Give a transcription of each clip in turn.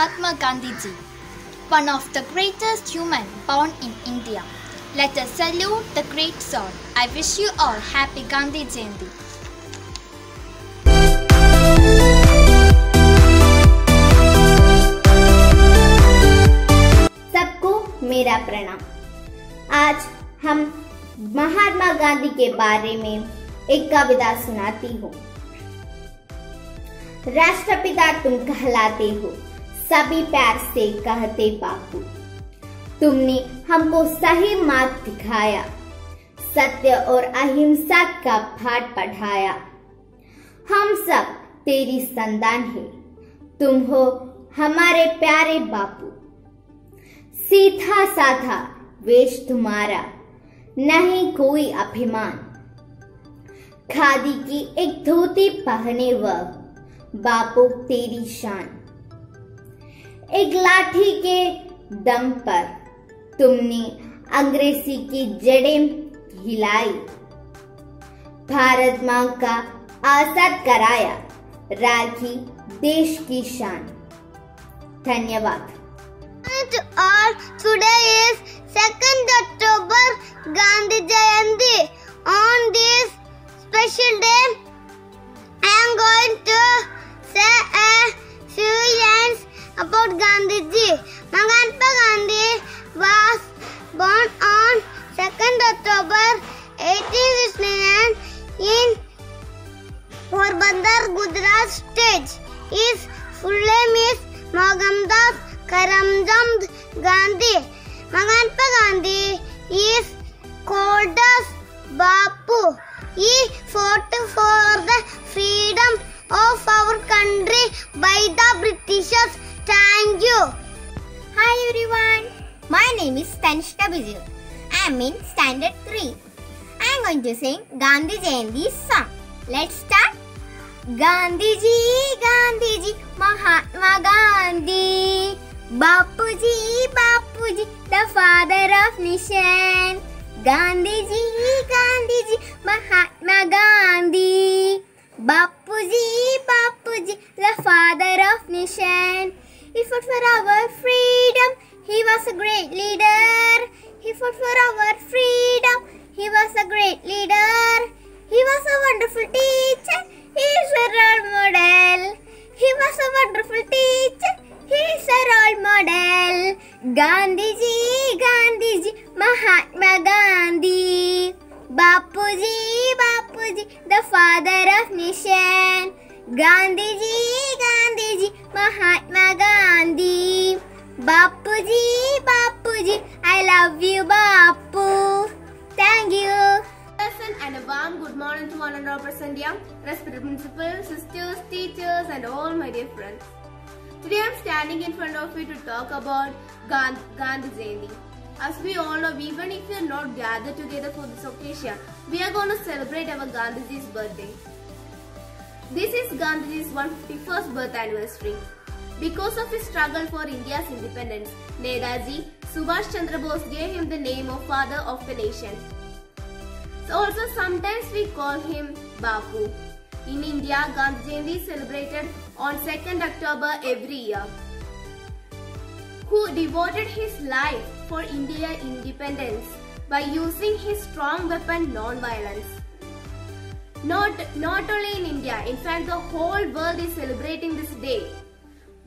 Mahatma Gandhi ji, one of the greatest human born in India. Let us salute the great soul. I wish you all happy Gandhi Jayanti. सबको मेरा प्रणाम। आज हम महात्मा गांधी के बारे में एक कविता सुनाती हूँ। राष्ट्रपिता तुम कहलाते हो, सभी प्यार से कहते बापू। तुमने हमको सही मार्ग दिखाया, सत्य और अहिंसा का पाठ पढ़ाया। हम सब तेरी संतान है, तुम हो हमारे प्यारे बापू। सीधा साधा वेश तुम्हारा, नहीं कोई अभिमान। खादी की एक धोती पहने वह, बापू तेरी शान। एक लाठी के दम पर तुमने अंग्रेजी की जड़ें हिलाई। भारत मां का आजाद कराया, राखी देश की शान। धन्यवाद। To all, today is 2nd October, Gandhi Jayanti. On this special day, I am going to say a few lines about Gandhi ji. Mahatma Gandhi was born on 2nd October 1869 in Porbandar, Gujarat state. His full name is Mohammed Karamchand Gandhi. Mahatma Gandhi is called as Bapu. He fought for the freedom of our country by the Britishers. Thank you. Hi everyone, my name is Tanishka Bijil. I am in Standard 3. I am going to sing Gandhi Jayanti song. Let's start. Gandhi ji, Mahatma Gandhi. Bapu ji, the father of nation. Gandhi ji, Mahatma Gandhi. Bapu ji, the father of nation. He fought for our freedom, he was a great leader. He fought for our freedom, he was a great leader. He was a wonderful teacher, he is a role model. He was a wonderful teacher, he is a role model. Gandhi ji, Mahatma Gandhi. Bapu ji, the father of nation. Gandhi ji, Mahatma Gandhi. Bapu ji, I love you, Bapu. Thank you. And a warm good morning to one and all present here, respected principals, sisters, teachers, and all my dear friends. Today I am standing in front of you to talk about Gandhi Jayanti. As we all know, even if we are not gathered together for this occasion, we are going to celebrate our Gandhiji's birthday. This is Gandhiji's 151st birth anniversary. Because of his struggle for India's independence, Netaji Subhash Chandra Bose gave him the name of Father of the Nation. So also sometimes we call him Bapu. In India, Gandhi Jayanti is celebrated on 2nd October every year. Who devoted his life for India's independence by using his strong weapon, non-violence. Not only in India, in fact the whole world is celebrating this day.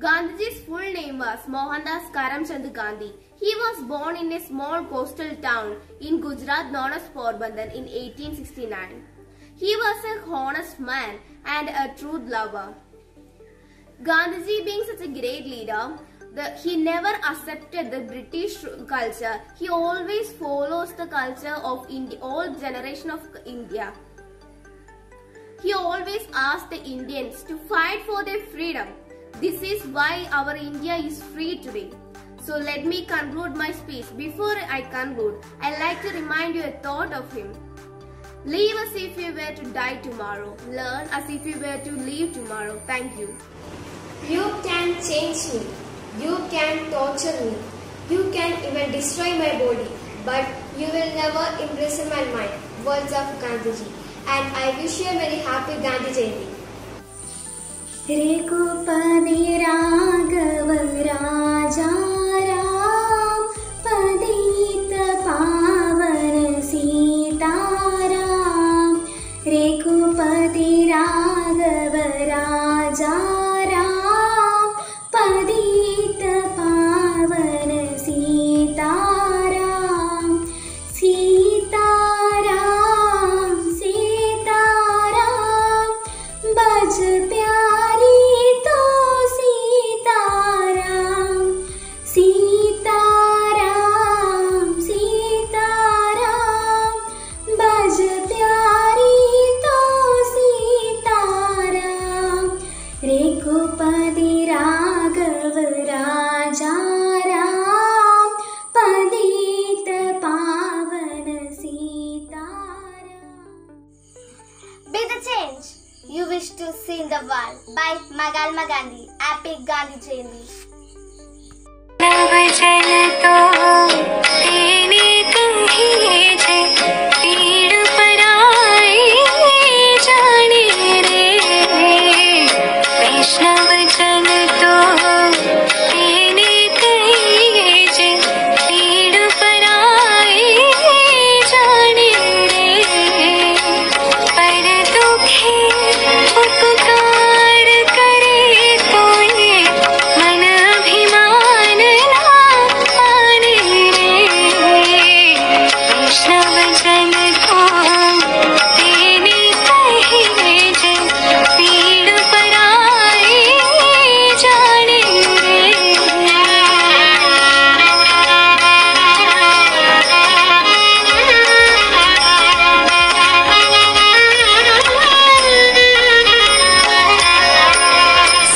Gandhiji's full name was Mohandas Karamchand Gandhi. He was born in a small coastal town in Gujarat known as Porbandar in 1869. He was an honest man and a truth lover. Gandhiji, being such a great leader, he never accepted the British culture. He always follows the culture of India, all generation of India. He always asked the Indians to fight for their freedom. This is why our India is free today. So let me conclude my speech. Before I conclude, I like to remind you a thought of him. Live as if you were to die tomorrow. Learn as if you were to live tomorrow. Thank you. You can change me. You can torture me. You can even destroy my body. But you will never imprison my mind. Words of Gandhiji. And I wish you a very happy Gandhi Jayanti. Raghupati Raghav राजा राम, पतित पावन सीताराम। रघुपति राघव राजा राम, पतित पावन सीताराम। सीताराम सीताराम, बज प्यारी तो सीताराम। सीताराम सीताराम, बज प्यारी तो सीताराम। रघुपति राघव राजा राम, पतित पावन Sitaram. Be the change you wish to see in the world by Mahatma Gandhi. Happy Gandhi Jayanti. Navjal तो तेने कहिए जे, पीड़ पराई जाने रे। वैष्णव जन तो तेने कहिए जे, पीड़ पराई जाने रे। पर दुखे उपकार करे कोई, मन अभिमान ना माने रे। वैष्णव जन को तेने कहिए जे, पीड़ पराई जाने रे।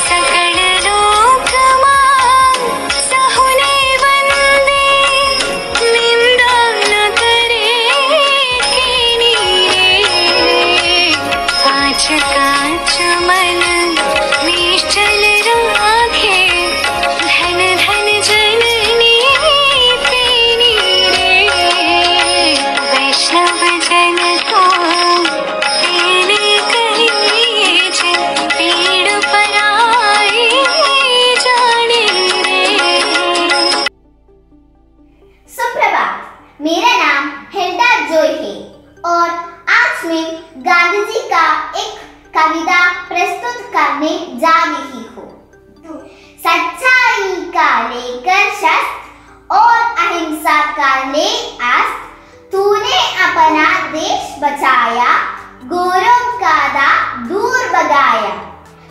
सकल लोक मान सहुने वंदे, निंदा न करे कीनी रे। कांच कांच मन निश्चल राखे, धन धन जननी तेनी रे। वैष्णव जन को तेने कहिए जे, पीड़ पराई जाने रे। सुप्रभात, मेरा नाम हिल्डा जॉय है और आज मैं गांधी जी का एक कविता प्रस्तुत करने जा रही हूँ। सच्चाई का लेकर शस्त्र और अहिंसा का ले अस्त्र, तूने अपना देश बचाया, गौरव का दाग दूर भगाया।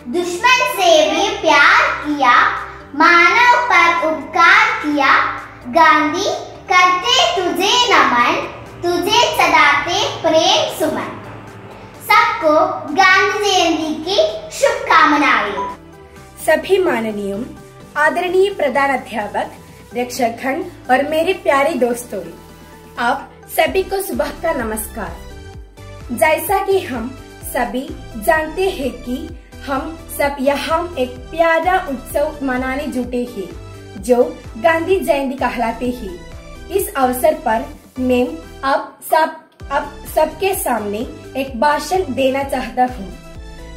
दुश्मन से भी प्यार किया, मानव पर उपकार किया। गांधी करते तुझे नमन, तुझे सदाते प्रेम सुमन। सबको गांधी जयंती की शुभकामनाएं। सभी माननीयों, आदरणीय प्रधानाध्यापक, रक्षकगण और मेरे प्यारे दोस्तों, आप सभी को सुबह का नमस्कार। जैसा कि हम सभी जानते हैं कि हम सब यहाँ एक प्यारा उत्सव मनाने जुटे हैं जो गांधी जयंती कहलाते हैं। इस अवसर पर मैं अब सबके सामने एक भाषण देना चाहता हूँ।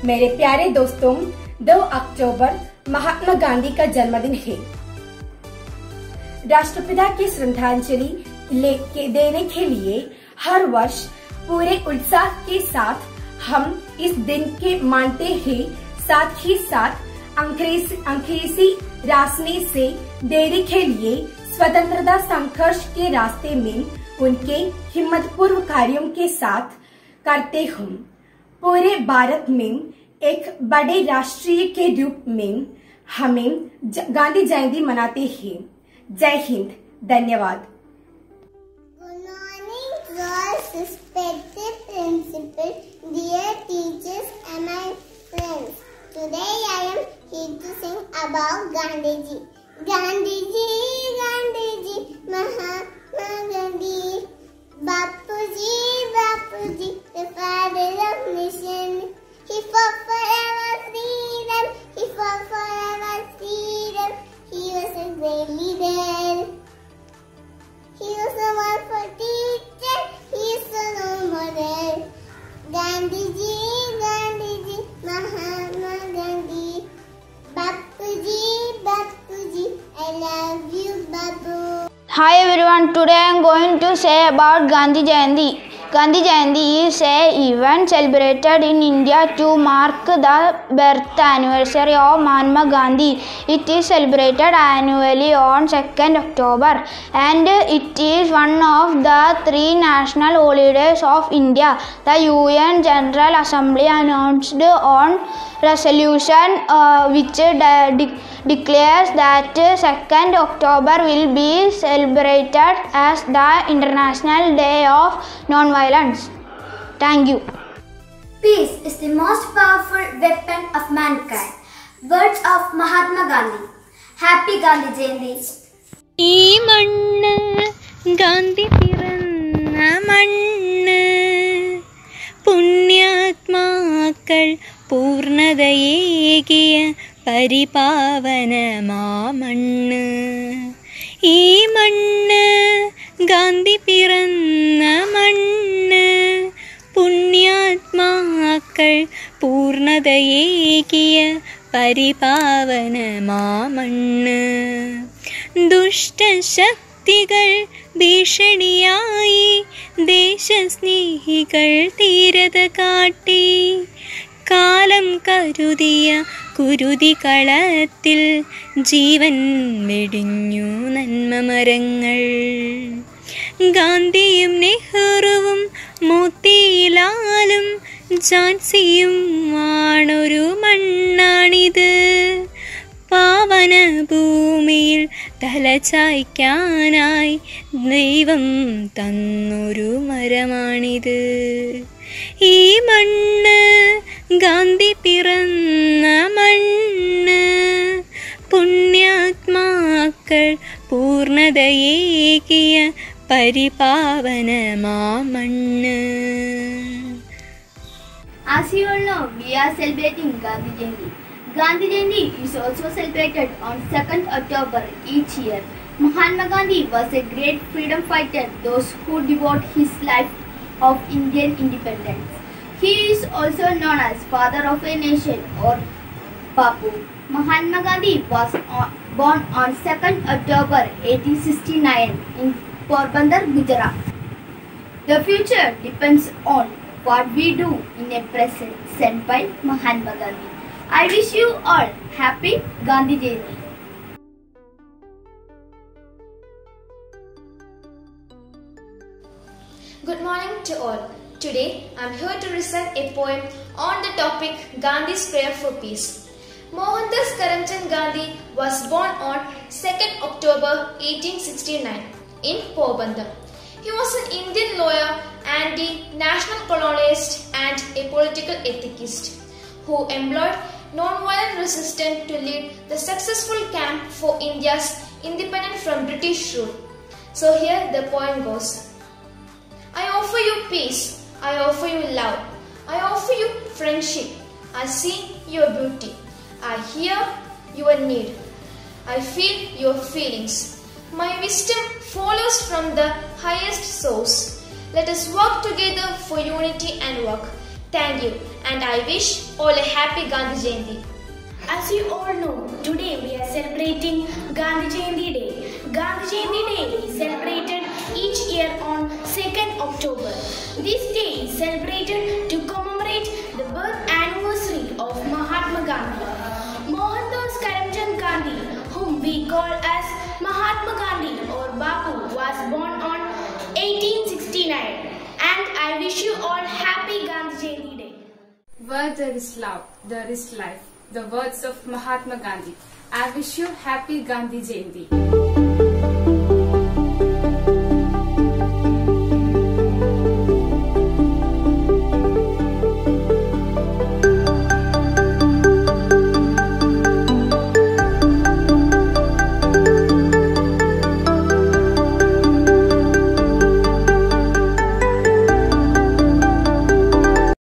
मेरे प्यारे दोस्तों, 2 अक्टूबर महात्मा गांधी का जन्मदिन है। राष्ट्रपिता की श्रद्धांजलि देने के लिए हर वर्ष पूरे उत्साह के साथ हम इस दिन के मानते हैं। साथ ही साथ अंग्रेजी रास्ते से देने के लिए स्वतंत्रता संघर्ष के रास्ते में उनके हिम्मतपूर्ण कार्यों के साथ करते हैं। पूरे भारत में एक बड़े राष्ट्रीय के रूप में हमें गांधी जयंती मनाते हैं। जय हिंद, धन्यवाद। Good morning, girls, respected principal, dear teachers and my friends. Today I am here to sing about Gandhi ji. Gandhi ji, Mahatma Gandhi. Bapu ji, the father of nation. He fought for our freedom. He fought for our freedom. He was a great leader. He was a wonderful teacher. He is a role model. Gandhi ji, Mahatma Gandhi. I love you, Babu. Hi everyone, today I am going to say about Gandhi Jayanti. Gandhi Jayanti is an event celebrated in India to mark the birth anniversary of Mahatma Gandhi. It is celebrated annually on 2nd October and it is one of the 3 national holidays of India. The UN General Assembly announced on resolution which declares that 2nd October will be celebrated as the International Day of Non-Violence. Thank you. Peace is the most powerful weapon of mankind. Words of Mahatma Gandhi. Happy Gandhi Jayanti. ഈ മണ്ണ് ഗാന്ധി പിറന്ന മണ്ണ് പുണ്യാത്മാക്കൾ പൂർണ്ണതയേകിയ പരിപാവനമാമണ്ണ് ഈ മണ്ണ് ഗാന്ധി പിറന്ന മണ്ണ് പുണ്യാത്മാക്കൾ പൂർണ്ണതയേകിയ പരിപാവനമാമണ്ണ് ദുഷ്ടശക്തികൾ ഭീഷണിയായി ദേശസ്നേഹികൾ ധീരത കാട്ടി കാലം കരുതിയ കുരുതികളത്തിൽ ജീവൻ വെടിഞ്ഞു നന്മമരങ്ങൾ ഗാന്ധിയും നെഹ്റുവും മോത്തിലാലും ഝാൻസിയും ആണൊരു മണ്ണാണിത് പാവന ഭൂമിയിൽ തലചായ്ക്കാനായി ദൈവം തന്നൊരു മരമാണിത് ഈ മണ്ണ് ഗാന്ധി പിറന്ന മണ്ണ് പുണ്യാത്മാക്കൾ പൂർണ്ണതയേകിയ പരിപാവനമാമണ്ണ്. As you all know, we are celebrating Gandhi Jayanti. Gandhi Jayanti is also celebrated on 2nd October each year. Mahatma Gandhi was a great freedom fighter, those who devoted his life of Indian independence. He is also known as Father of a Nation or Bapu. Mahatma Gandhi was born on 2nd October 1869 in Porbandar, Gujarat. The future depends on what we do in a present sent by Mahatma Gandhi. I wish you all happy Gandhi Jayanti. Good morning to all. Today I am here to recite a poem on the topic Gandhi's Prayer for Peace. Mohandas Karamchand Gandhi was born on 2nd October 1869 in Porbandar. He was an Indian lawyer, anti-national colonialist and a political ethicist who employed non-violent resistance to lead the successful camp for India's independence from British rule. So here the poem goes. I offer you peace, I offer you love, I offer you friendship, I see your beauty, I hear your need, I feel your feelings. My wisdom follows from the highest source. Let us work together for unity and work. Thank you, and I wish all a happy Gandhi Jayanti. As you all know, today we are celebrating Gandhi Jayanti Day. Gandhi Jayanti Day is celebrated each year on 2nd October. This day is celebrated to commemorate the birth anniversary of Mahatma Gandhi. Mohandas Karamchand Gandhi, whom we call as Mahatma Gandhi or Bapu, was born on 1869. And I wish you all happy Gandhi Jayanti Day. Where there is love, there is life. The words of Mahatma Gandhi. I wish you happy Gandhi Jayanti.